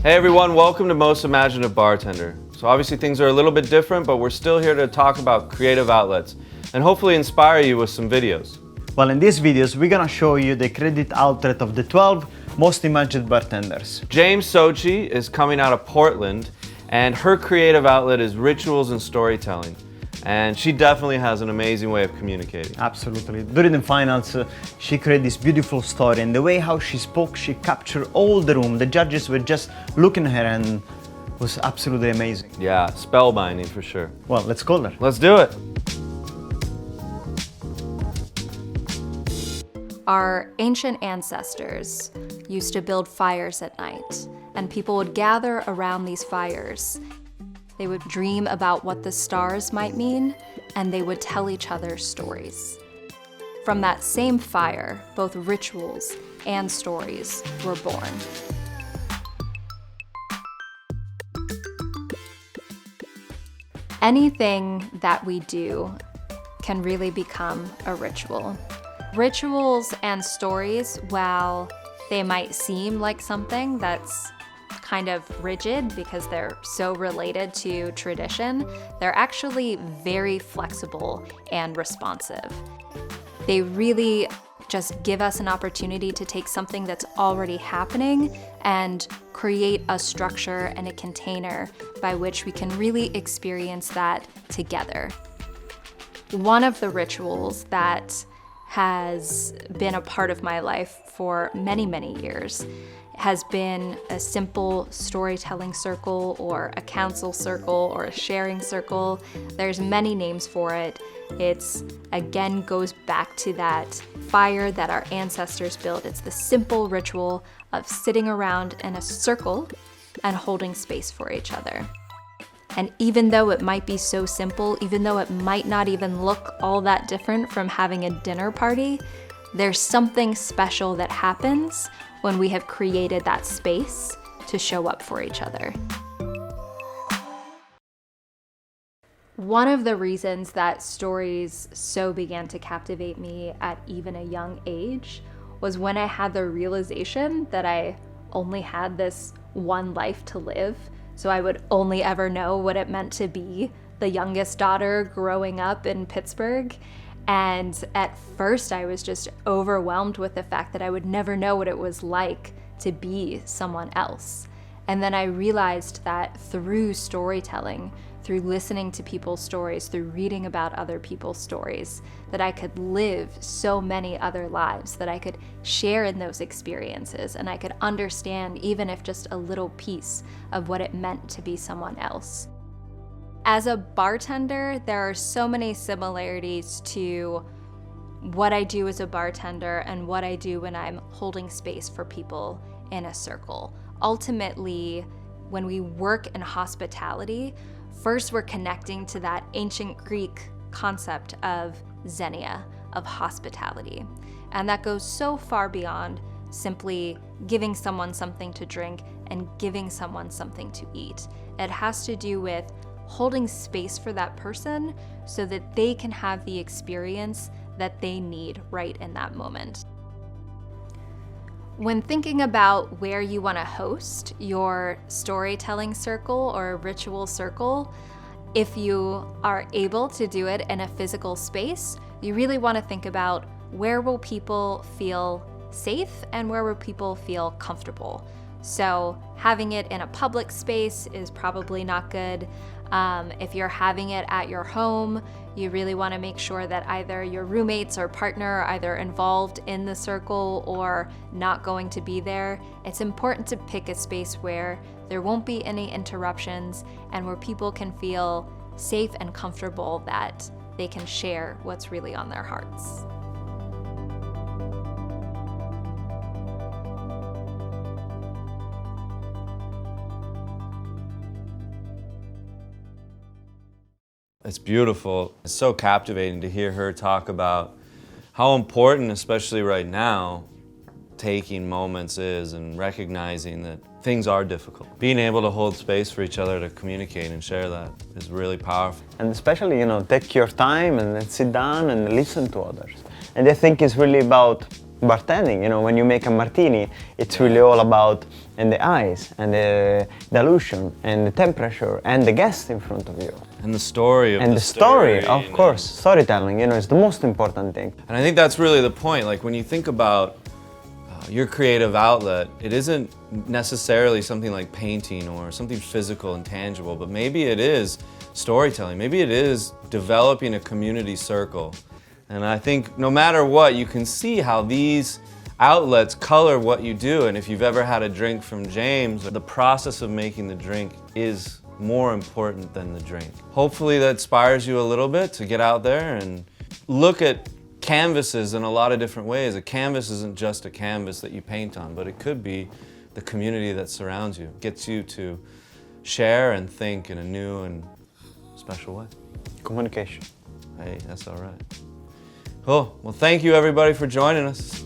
Hey everyone, welcome to Most Imaginative Bartender. So obviously things are a little bit different, but we're still here to talk about creative outlets and hopefully inspire you with some videos. Well, in these videos, we're gonna show you the creative outlet of the 12 most imaginative bartenders. James Socci is coming out of Portland, and her creative outlet is rituals and storytelling. And she definitely has an amazing way of communicating. Absolutely. During the finals, she created this beautiful story, and the way how she spoke, she captured all the room. The judges were just looking at her and it was absolutely amazing. Yeah, spellbinding for sure. Well, let's call her. Let's do it. Our ancient ancestors used to build fires at night, and people would gather around these fires. They would dream about what the stars might mean, and they would tell each other stories. From that same fire, both rituals and stories were born. Anything that we do can really become a ritual. Rituals and stories, while they might seem like something that's kind of rigid because they're so related to tradition, they're actually very flexible and responsive. They really just give us an opportunity to take something that's already happening and create a structure and a container by which we can really experience that together. One of the rituals that has been a part of my life for many, many years has been a simple storytelling circle or a counsel circle or a sharing circle. There's many names for it. It's, again, goes back to that fire that our ancestors built. It's the simple ritual of sitting around in a circle and holding space for each other. And even though it might be so simple, even though it might not even look all that different from having a dinner party, there's something special that happens when we have created that space to show up for each other. One of the reasons that stories so began to captivate me at even a young age was when I had the realization that I only had this one life to live. So I would only ever know what it meant to be the youngest daughter growing up in Pittsburgh. And at first I was just overwhelmed with the fact that I would never know what it was like to be someone else. And then I realized that through storytelling, through listening to people's stories, through reading about other people's stories, that I could live so many other lives, that I could share in those experiences, and I could understand, even if just a little piece, of what it meant to be someone else. As a bartender, there are so many similarities to what I do as a bartender and what I do when I'm holding space for people in a circle. Ultimately, when we work in hospitality, first we're connecting to that ancient Greek concept of xenia, of hospitality. And that goes so far beyond simply giving someone something to drink and giving someone something to eat. It has to do with holding space for that person so that they can have the experience that they need right in that moment. When thinking about where you want to host your storytelling circle or ritual circle, if you are able to do it in a physical space, you really want to think about where will people feel safe and where will people feel comfortable. So having it in a public space is probably not good. If you're having it at your home, you really want to make sure that either your roommates or partner are either involved in the circle or not going to be there. It's important to pick a space where there won't be any interruptions and where people can feel safe and comfortable that they can share what's really on their hearts. It's beautiful. It's so captivating to hear her talk about how important, especially right now, taking moments is and recognizing that things are difficult. Being able to hold space for each other to communicate and share that is really powerful. And especially, take your time and then sit down and listen to others. And I think it's really about bartending. You know, when you make a martini, it's really all about and the ice and the dilution and the temperature and the guest in front of you. And the story of And the story, of and- course, storytelling, you know, is the most important thing. And I think that's really the point. Like when you think about your creative outlet, it isn't necessarily something like painting or something physical and tangible, but maybe it is storytelling. Maybe it is developing a community circle. And I think no matter what, you can see how these outlets color what you do. And if you've ever had a drink from James, the process of making the drink is more important than the drink. Hopefully that inspires you a little bit to get out there and look at canvases in a lot of different ways. A canvas isn't just a canvas that you paint on, but it could be the community that surrounds you. It gets you to share and think in a new and special way. Communication. Hey, that's all right. Cool. Well, thank you everybody for joining us.